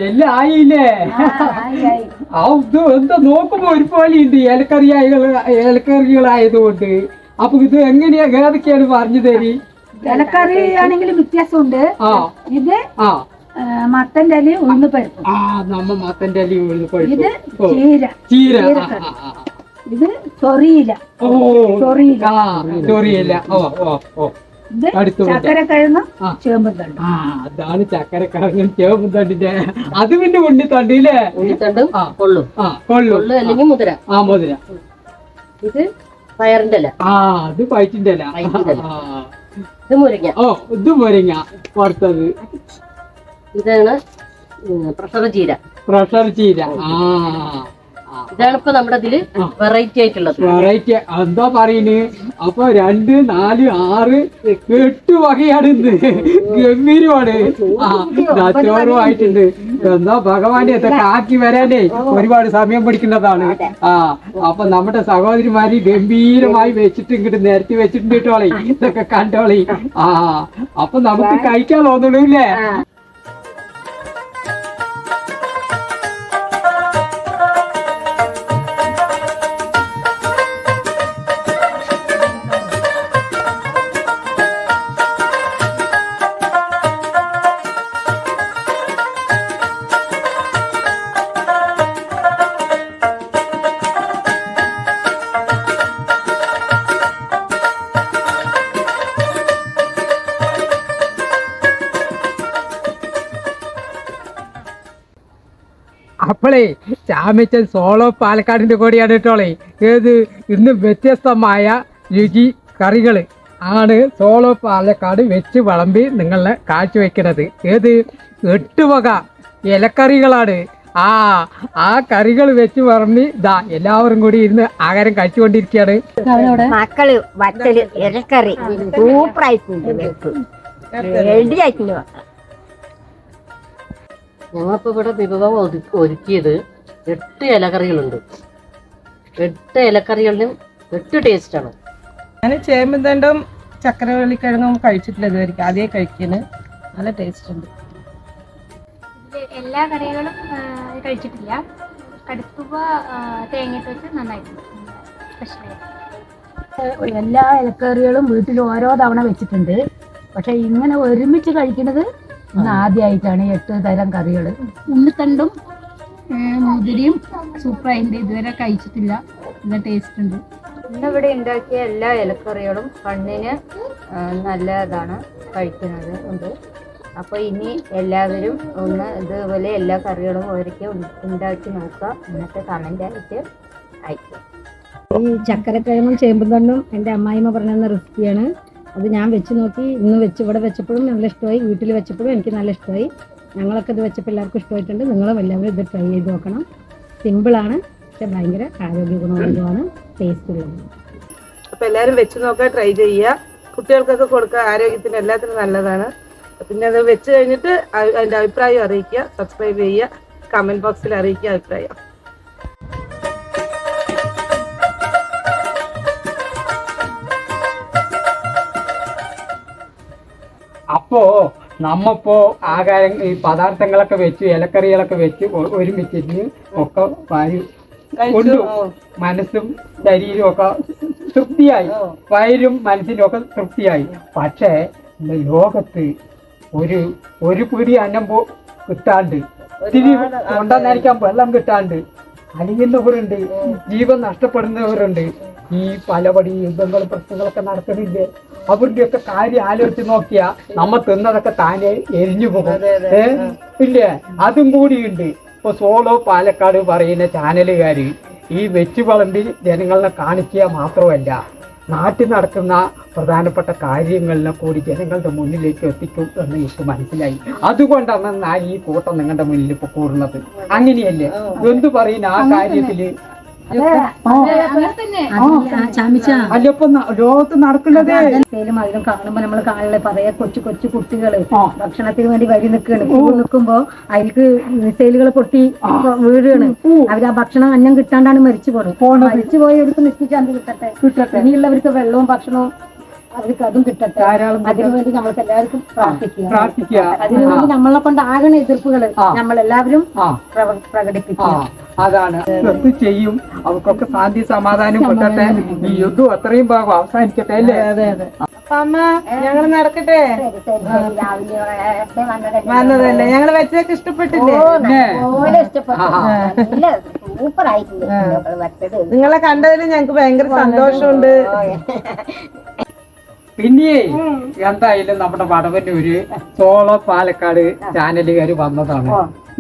എല്ലാം ആയില്ലേ? ഇത് എന്താ നോക്കുമ്പോ ഒരുപോലെ ഉണ്ട് ഇലക്കറികളായതുകൊണ്ട്. അപ്പൊ ഇത് എങ്ങനെയാ ഏതൊക്കെയാണ് പറഞ്ഞു തരി? ഇലക്കറി ആണെങ്കിലും വ്യത്യാസമുണ്ട്. ഇത് മത്തന്റെ അലി ഉഴുന്ന് പരിപ്പ്. നമ്മ മത്തന്റെ അലി ഉഴുന്ന് പരിപ്പ്. ഇത് ചീര. ഇത് ചൊറിയില. ചൊറിയില. ചക്കരക്കിഴങ്ങും ചേമ്പും തണ്ട്. അതാണ് ചക്കരക്കിഴങ്ങും ചേമ്പും തണ്ടിന്റെ. അത് പിന്നെ ഉണ്ണിത്തണ്ടില്ലേ? ഉണ്ണിത്തണ്ടും കൊള്ളും അല്ലെങ്കിൽ മുതിര. മുതിര. ഇത് പയറിന്റെ ഇല. അത് പയറ്റിന്റെ ഇല. ഇത് മുരിങ്ങ. ഇത് മുരിങ്ങ വറുത്തത്. ഇതാണ് പ്രഷർ ചീര. ഇതാണ് ഇപ്പൊ നമ്മുടെ ഇതില് വെറൈറ്റി ആയിട്ടുള്ളത്. വെറൈറ്റി എന്താ പറയുന്നത്? അപ്പൊ 2, 4, 6, 8 വകയാണ് ഇന്ന്. ഗംഭീരമാണ്. ചോറുമായിട്ടുണ്ട്. എന്താ ഭഗവാന്റെ കാക്കി വരാനേ ഒരുപാട് സമയം പിടിക്കുന്നതാണ്. അപ്പൊ നമ്മുടെ സഹോദരിമാര് ഗംഭീരമായി വെച്ചിട്ട് ഇങ്ങോട്ട് നിരത്തി വെച്ചിട്ടുണ്ട് കേട്ടോളെ. ഇതൊക്കെ കണ്ടോളി. അപ്പൊ നമുക്ക് കഴിക്കാൻ തോന്നുള്ളൂ ഇല്ലേ? അപ്പോളേ ചാമിച്ചൻ സോളോ പാലക്കാടിന്റെ കൂടെയാണ് കേട്ടോളേ. ഇന്ന് വ്യത്യസ്തമായ രുചി കറികൾ ആണ് സോളോ പാലക്കാട് വെച്ച് വിളമ്പി നിങ്ങളെ കാഴ്ചവെക്കുന്നത്. 8 വക ഇലക്കറികളാണ്. ആ കറികൾ വെച്ച് വിളമ്പി എല്ലാവരും കൂടി ഇരുന്ന് ആഹാരം കഴിച്ചുകൊണ്ടിരിക്കുകയാണ്. മക്കള് വറ്റല് ഇലക്കറി സൂപ്പറായിട്ടുണ്ട്. ഞങ്ങളിപ്പോ ഇവിടെ വിഭവം ഒരുക്കിയത് 8 ഇലക്കറികളുണ്ട്. 8 ഇലക്കറികളിലും 8 ടേസ്റ്റാണ്. ഞാൻ ചേമ്പും തണ്ടും ചക്കരവള്ളിക്കിഴങ്ങും കഴിച്ചിട്ടില്ല ഇതുവരെ. ആദ്യമേ കഴിക്കുന്നത്. നല്ല ടേസ്റ്റ് ഉണ്ട്. എല്ലാ കറികളും കഴിച്ചിട്ടില്ല. കടുത്തുവ തേങ്ങയിട്ട് വെച്ച് നന്നായിട്ടുണ്ട്. സ്പെഷ്യലായി എല്ലാ ഇലക്കറികളും വീട്ടിൽ ഓരോ തവണ വെച്ചിട്ടുണ്ട്. പക്ഷെ ഇങ്ങനെ ഒരുമിച്ച് കഴിക്കുന്നത് ഇന്ന് ആദ്യമായിട്ടാണ്. 8 തരം കറികൾ. ഉണ്ണിത്തണ്ടും മുതിരയും സൂപ്പറായിട്ടുണ്ട്. ഇതുവരെ കഴിച്ചിട്ടില്ല. നല്ല ടേസ്റ്റ് ഉണ്ട്. ഇന്നിവിടെ ഉണ്ടാക്കിയ എല്ലാ ഇലക്കറികളും കണ്ണിന് നല്ലതാണ്, കഴിക്കുന്നത് ഉണ്ട്. അപ്പോൾ ഇനി എല്ലാവരും ഒന്ന് ഇതുപോലെ എല്ലാ കറികളും ഒരിക്കൽ ഉണ്ടാക്കി നോക്കുക. എന്നിട്ട് കമൻ്റായിട്ട് അയക്കുക. ഈ ചക്കരക്കിഴങ്ങും ചേമ്പും തണ്ടും എൻ്റെ അമ്മായിമ്മ പറഞ്ഞ റെസിപ്പിയാണ്. അത് ഞാൻ വെച്ച് നോക്കി. ഇന്ന് ഇവിടെ വെച്ചപ്പോഴും നല്ല ഇഷ്ടമായി. വീട്ടിൽ വെച്ചപ്പോഴും എനിക്ക് നല്ല ഇഷ്ടമായി. ഞങ്ങളൊക്കെ ഇത് വെച്ചപ്പോൾ എല്ലാവർക്കും ഇഷ്ടമായിട്ടുണ്ട്. നിങ്ങളും എല്ലാവരും ഇത് ട്രൈ ചെയ്ത് നോക്കണം. സിമ്പിളാണ്, പക്ഷെ ഭയങ്കര ആരോഗ്യ ഗുണമുള്ളതുമാണ്, ടേസ്റ്റ് ഉള്ളതാണ്. അപ്പോൾ എല്ലാവരും വെച്ച് നോക്കുക, ട്രൈ ചെയ്യുക. കുട്ടികൾക്കൊക്കെ കൊടുക്കുക. ആരോഗ്യത്തിന് എല്ലാത്തിനും നല്ലതാണ്. പിന്നെ അത് വെച്ച് കഴിഞ്ഞിട്ട് അതിൻ്റെ അഭിപ്രായം അറിയിക്കുക. സബ്സ്ക്രൈബ് ചെയ്യുക. കമൻറ്റ് ബോക്സിൽ അറിയിക്കുക അഭിപ്രായം. അപ്പോ നമ്മപ്പോ ആഹാരം ഈ പദാർത്ഥങ്ങളൊക്കെ വെച്ച് ഇലക്കറികളൊക്കെ വെച്ച് ഒരുമിച്ചിരുന്ന് ഒക്കെ കൊണ്ടു മനസ്സും ശരീരവും ഒക്കെ തൃപ്തിയായി. വയരും മനസ്സിനും ഒക്കെ തൃപ്തിയായി. പക്ഷേ ലോകത്ത് ഒരു പിടി അന്നം കിട്ടാണ്ട്, ഇത്തിരി കൊണ്ടുവന്നിരിക്കാൻ വെള്ളം കിട്ടാണ്ട് അലിയുന്നവരുണ്ട്, ജീവൻ നഷ്ടപ്പെടുന്നവരുണ്ട്. ഈ പലപടി യുദ്ധങ്ങളും പ്രശ്നങ്ങളൊക്കെ നടക്കുന്നില്ലേ? അവരുടെയൊക്കെ കാര്യം ആലോചിച്ച് നോക്കിയാ നമ്മ തിന്നതൊക്കെ താനെ എരിഞ്ഞു പോകും. ഇല്ലേ? അതും കൂടിയുണ്ട്. ഇപ്പൊ സോളോ പാലക്കാട് പറയുന്ന ചാനലുകാര് ഈ വെച്ച് വിളമ്പി ജനങ്ങളെ കാണിക്കുക മാത്രമല്ല, നാട്ടിൽ നടക്കുന്ന പ്രധാനപ്പെട്ട കാര്യങ്ങളിനെ കൂടി ജനങ്ങളുടെ മുന്നിലേക്ക് എത്തിക്കും എന്ന് എനിക്ക് മനസ്സിലായി. അതുകൊണ്ടാണ് ഞാൻ ഈ കൂട്ടം നിങ്ങളുടെ മുന്നിൽ ഇപ്പോൾ കൂടുന്നത്. അങ്ങനെയല്ലേ? എന്ത് പറയുന്ന ആ കാര്യത്തില് അല്ലപ്പോ ലോകത്ത് നടക്കുന്നത് അതിലും കാണുമ്പോ നമ്മൾ കാണുന്നത് പറയാ കൊച്ചു കൊച്ചു കുട്ടികള് ഭക്ഷണത്തിന് വേണ്ടി വരി നിൽക്കുമ്പോ അതിലേക്ക് മിസൈലുകൾ പൊട്ടി വീഴുകയാണ്. അവര് ആ ഭക്ഷണം അന്നം കിട്ടാണ്ടാണ് മരിച്ചു പോയത്. മരിച്ചു പോയവർക്ക് നിശ്ചിച്ചാന്തി കിട്ടട്ടെ. ഇനിയുള്ളവർക്ക് വെള്ളവും ഭക്ഷണവും അവർക്ക് അതും കിട്ടട്ടെ. ധാരാളം അതിനുവേണ്ടി നമ്മൾക്ക് എല്ലാവർക്കും പ്രാർത്ഥിക്കുക. പ്രാർത്ഥിക്കുക. അതിനുവേണ്ടി നമ്മളെ കൊണ്ട് ആകണ എതിർപ്പുകൾ നമ്മളെല്ലാവരും ആ പ്രകടിപ്പിക്കുക. അതാണ് എന്ത് ചെയ്യും. അവർക്കൊക്കെ ശാന്തി സമാധാനം കിട്ടട്ടെ. ഈ യുദ്ധം അത്രയും ഭാഗം അവസാനിക്കട്ടെ അല്ലേ? അപ്പൊ അമ്മ ഞങ്ങൾ നടക്കട്ടെ. രാവിലെ വന്നതല്ലേ, ഞങ്ങള് വെച്ചതൊക്കെ ഇഷ്ടപ്പെട്ടില്ലേ? സൂപ്പർ ആയിട്ടുണ്ട് വച്ചത്. നിങ്ങളെ കണ്ടതിൽ ഞങ്ങക്ക് ഭയങ്കര സന്തോഷമുണ്ട്. പിന്നെ എന്തായാലും നമ്മുടെ വടവന്നൂര് സോളോ പാലക്കാട് ചാനലുകാര് വന്നതാണ്.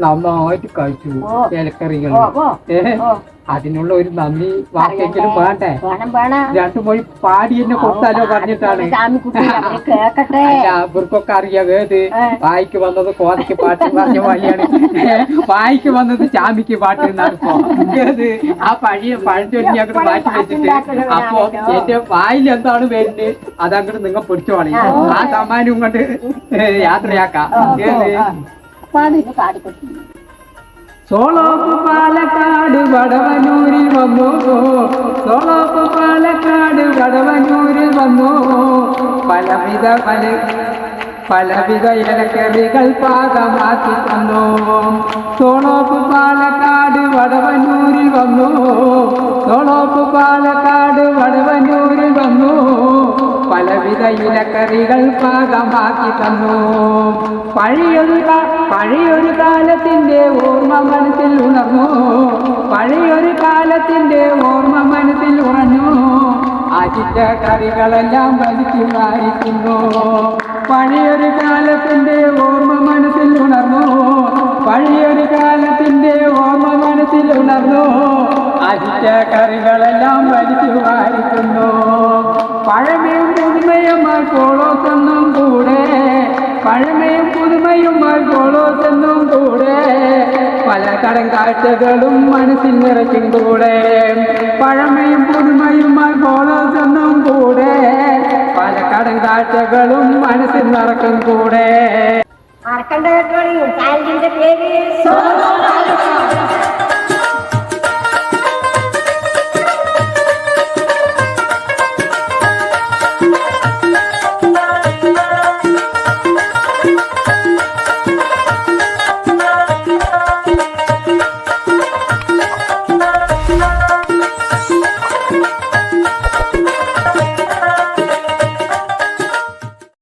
നന്നായിട്ട് കഴിച്ചു ഇലക്കറികൾ. അതിനുള്ള ഒരു നന്ദി വാക്കെങ്കിലും വേണ്ടേ? രണ്ടു മൊഴി പാടി എന്നെ കൊടുത്താലോ പറഞ്ഞിട്ടാണ്. അവർക്കൊക്കെ അറിയാം ഏത് വായിക്ക് വന്നത് കോതയ്ക്ക് പാട്ട് പറഞ്ഞ വഴിയാണ്, വായിക്ക് വന്നത് ചാമിക്ക് പാട്ട് എന്നാണ്. ഇപ്പൊ ഏത് ആ പഴഞ്ചൊല്ലി അങ്ങോട്ട് മാറ്റി വെച്ചിട്ട് അപ്പൊ എന്റെ വായിൽ എന്താണ് വരുന്നത് അതങ്ങോട്ട് നിങ്ങൾ പിടിച്ചോളി. ആ സമ്മാനം ഇങ്ങോട്ട് യാത്രയാക്കാം. സോളോപ്പ് പാലക്കാട് വടവന്നൂരിൽ വന്നു, സോളോപ്പ് പാലക്കാട് വടവന്നൂരിൽ വന്നു. പലവിധ ഇലക്കറികൾ പാകമാക്കി തന്നു. സോളോപ്പ് പാലക്കാട് വടവന്നൂരിൽ വന്നു, സോളോപ്പ് പാലക്കാട് വടവന്നൂരിൽ വന്നു. പലവിധ ഇലക്കറികൾ പാകമാക്കി തന്നു. പഴയൊരു കാലത്തിന്റെ ഓർമ്മ മനസ്സിൽ ഉണർന്നു, പഴയൊരു കാലത്തിന്റെ ഓർമ്മ മനസ്സിൽ ഉണർന്നു. ആറ്റിറ്റ കറികളെല്ലാം വലിച്ചു വാരിക്കുന്നു. പഴയൊരു കാലത്തിന്റെ ഓർമ്മ മനസ്സിൽ ഉണർന്നു, പഴയൊരു കാലത്തിന്റെ ഓർമ്മ മനസ്സിൽ ഉണർന്നു. ആറ്റിറ്റ കറികളെല്ലാം വലിച്ചു വാരിക്കുന്നു. പഴമയും പുതുമയുമായി കോളോസെന്നും കൂടെ, പഴമയും പുതുമയുമായി കോളോസെന്നും കൂടെ. പല കടം കാഴ്ചകളും മനസ്സിൽ നിറയ്ക്കും കൂടെ. പഴമയും പുതുമയുമായി കോളോസെന്നും കൂടെ. പല കടം കാഴ്ചകളും മനസ്സിൽ നിറയ്ക്കും കൂടെ. മറക്കണ്ട കേട്ടോ, ചാനലിന്റെ പേര്